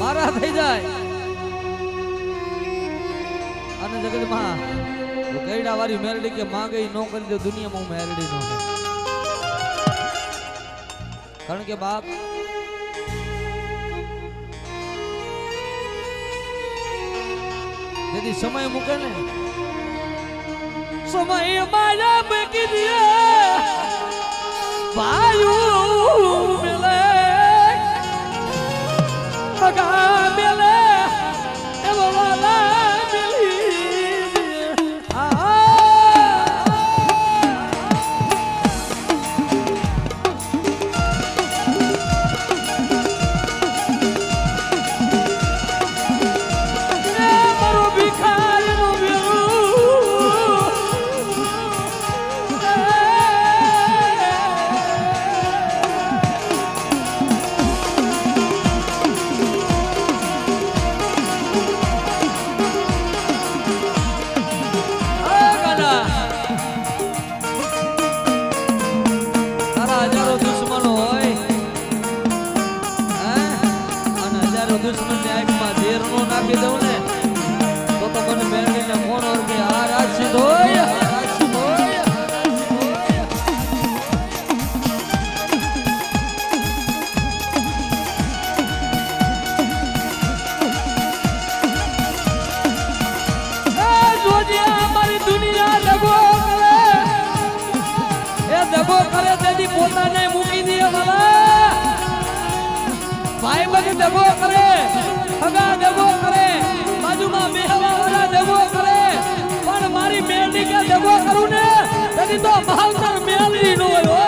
મારા થઈ જાય અને જગતમાં ગઈડા વાળી મેરડી કે માં ગઈ નો કરી દે દુનિયામાં હું મેરડી નો કારણ કે બાપ यदि समय मुके ने समय माया बेकी दिए वायु मिले मगा मिले एवं वाला मिली દુશ્મન ની આંખમાં ઝેર નો નાખી દઉં ને તો મને મેળવીને કોણ ઓળખે આ રાજસિદ્ધ હોય અમારી દુનિયા દગો કરે એ દગો કરે તેથી પોતાને મૂકી દે વાલા ભાઈ બધી દગો કરે હગા દગો કરે બાજુમાં બેહવા વાળા દગો કરે પણ મારી મેલડી કે દગો કરું ને તેથી તો ભાવતર મેલડી નો હોય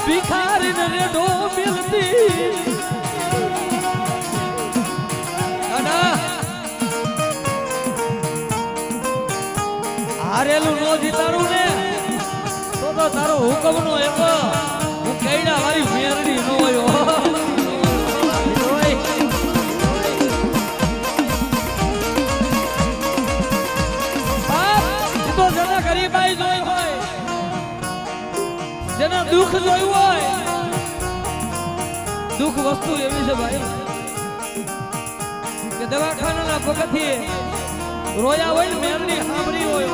ભિખારી ને રેડો મિલતી હારેલું નો જીતાડું ને તો તારો હુકમ નો એક હું કઈડા વાળી મેરડી નો હોય તો જેના ગરીબાઈ જોઈ હોય જેના દુઃખ જોયું હોય દુઃખ વસ્તુ એવી છે ભાઈ કે દવાખાનાના પગથિયે રોયા હોય ને મેરની સાંભળી હોય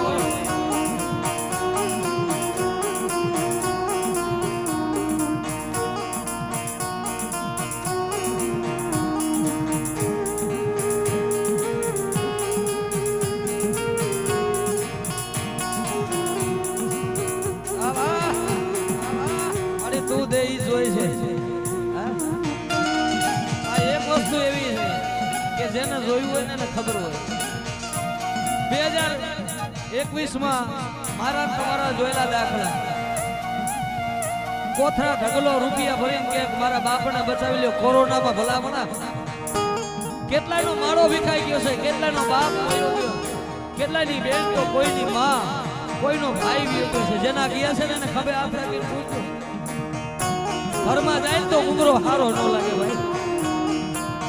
જેને જોયું હોય ને ખબર હોય 2021 માં મારા તમારા જોયેલા દાખલા કોથરા ઢગલો રૂપિયા ભરીને કે મારા બાપને બચાવી લ્યો કોરોનામાં ભલામણા કેટલાયનો માળો વિખાઈ ગયો છે કેટલાયનો બાપ વયો ગયો કેટલાયની બેન તો કોઈની માં કોઈનો ભાઈ વયો ગયો છે જેના ગયા છે ને એને ખબર હાથ રાખીને પૂછ્યું ઘરમાં જાય તો ઉમરો હારો ન લાગે ભાઈ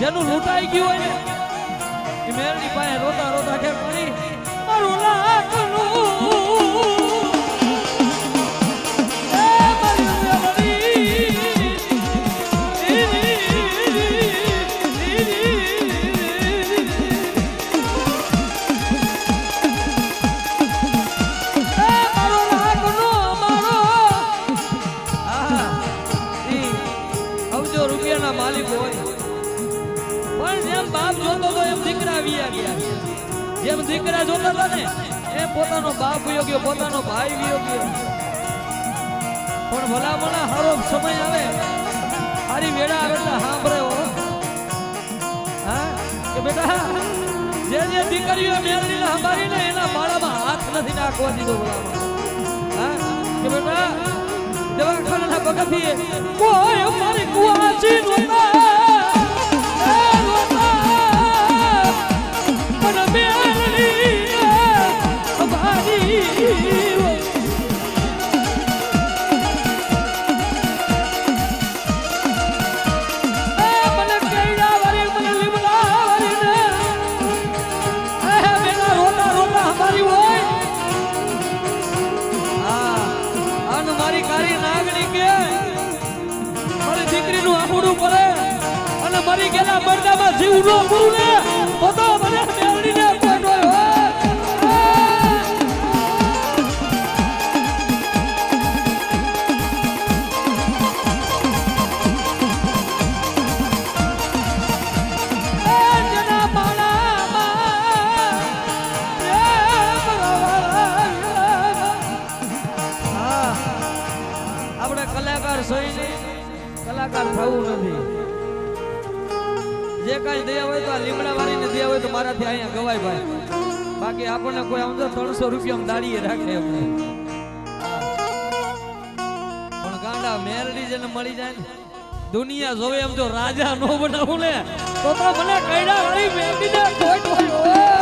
જેનું લૂંટાઈ ગયું હોય ને એ મેરની પાસે રોતા રોતા કે પડી મારું લાકનું માલિક હોય પણ જેમ બાપ જોતો તો એમ દીકરા વિયા ગયા જેમ દીકરા જોતા હતા ને એ પોતાનો બાપ વિયો ગયો પોતાનો ભાઈ વિયો ગયો પણ ભલા ભલા હારો સમય આવે હારી વેળા આવે એટલે સાંભળે હો હા કે બેટા જે દીકરીઓ મેળવી સંભાળી ને એના માળામાં હાથ નથી નાખવા દીધો ભલા હા કે બેટા દવાખાના પગથિયે કોઈ અમારી કુવાચી નોતા પણ મેળવી સંભાળી મારી ગેલા મરદામાં જીવ નો ગુરુ ને પોતો મને મેળવીને કોટો આપણે કલાકાર સહી નહીં કલાકાર થવું નથી જે કાંઈ દયા હોય તો આ લીમડા વાળીને દયા હોય તો મારાથી અહીંયા ગવાય ભાઈ બાકી આપણને કોઈ આમ તો 300 રૂપિયા દાડીએ રાખે એમને પણ ગાંડા મેરડી જેને મળી જાય ને દુનિયા જોવે એમ જો રાજા નો બનાવું ને તો મને કઈડા વાળી મેરડીને કોઈ